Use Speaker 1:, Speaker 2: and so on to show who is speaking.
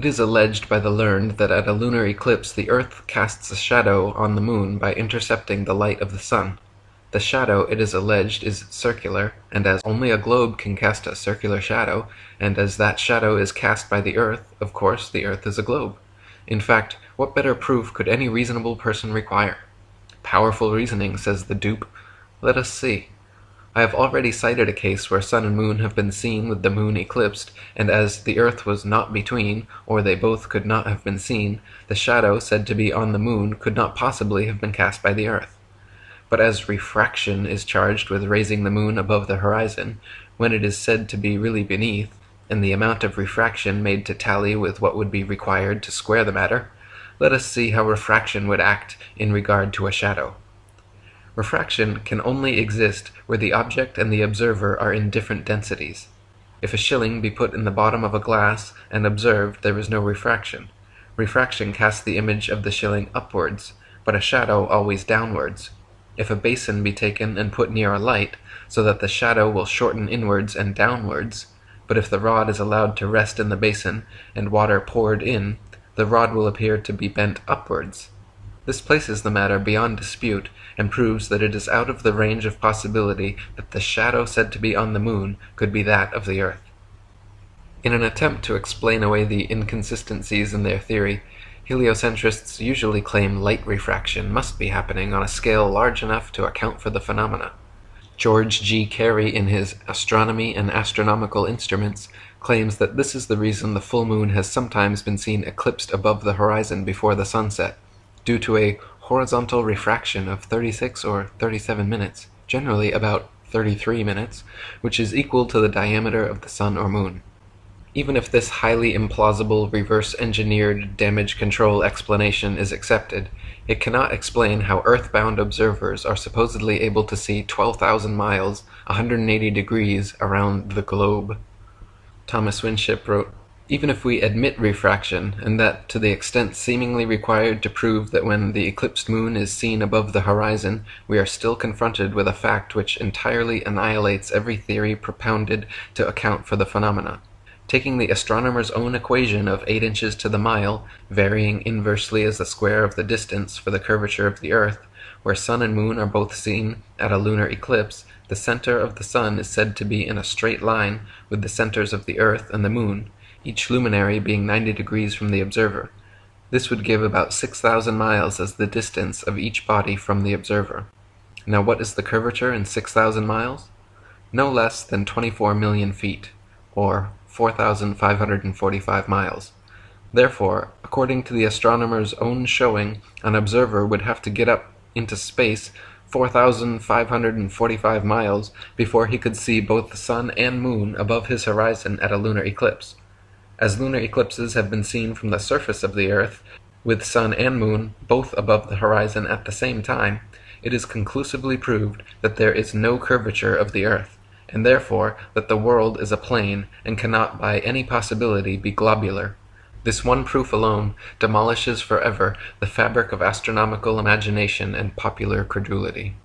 Speaker 1: It is alleged by the learned that at a lunar eclipse the earth casts a shadow on the moon by intercepting the light of the sun. The shadow, it is alleged, is circular, and as only a globe can cast a circular shadow, and as that shadow is cast by the earth, of course the earth is a globe. In fact, what better proof could any reasonable person require? Powerful reasoning, says the dupe. Let us see. I have already cited a case where sun and moon have been seen with the moon eclipsed, and as the earth was not between, or they both could not have been seen, the shadow said to be on the moon could not possibly have been cast by the earth. But as refraction is charged with raising the moon above the horizon, when it is said to be really beneath, and the amount of refraction made to tally with what would be required to square the matter, let us see how refraction would act in regard to a shadow. Refraction can only exist where the object and the observer are in different densities. If a shilling be put in the bottom of a glass and observed, there is no refraction. Refraction casts the image of the shilling upwards, but a shadow always downwards. If a basin be taken and put near a light, so that the shadow will shorten inwards and downwards, but if the rod is allowed to rest in the basin and water poured in, the rod will appear to be bent upwards. This places the matter beyond dispute, and proves that it is out of the range of possibility that the shadow said to be on the moon could be that of the earth. In an attempt to explain away the inconsistencies in their theory, heliocentrists usually claim light refraction must be happening on a scale large enough to account for the phenomena. George G. Carey, in his Astronomy and Astronomical Instruments, claims that this is the reason the full moon has sometimes been seen eclipsed above the horizon before the sunset, due to a horizontal refraction of 36 or 37 minutes, generally about 33 minutes, which is equal to the diameter of the sun or moon. Even if this highly implausible reverse-engineered damage control explanation is accepted, it cannot explain how earthbound observers are supposedly able to see 12,000 miles, 180 degrees, around the globe. Thomas Winship wrote, "Even if we admit refraction, and that to the extent seemingly required to prove that when the eclipsed moon is seen above the horizon, we are still confronted with a fact which entirely annihilates every theory propounded to account for the phenomena. Taking the astronomer's own equation of 8 inches to the mile, varying inversely as the square of the distance for the curvature of the earth, where sun and moon are both seen at a lunar eclipse, the center of the sun is said to be in a straight line with the centers of the earth and the moon, each luminary being 90 degrees from the observer. This would give about 6,000 miles as the distance of each body from the observer. Now what is the curvature in 6,000 miles? No less than 24 million feet, or 4,545 miles. Therefore, according to the astronomer's own showing, an observer would have to get up into space 4,545 miles before he could see both the sun and moon above his horizon at a lunar eclipse. As lunar eclipses have been seen from the surface of the earth, with sun and moon both above the horizon at the same time, it is conclusively proved that there is no curvature of the earth, and therefore that the world is a plane and cannot by any possibility be globular. This one proof alone demolishes forever the fabric of astronomical imagination and popular credulity."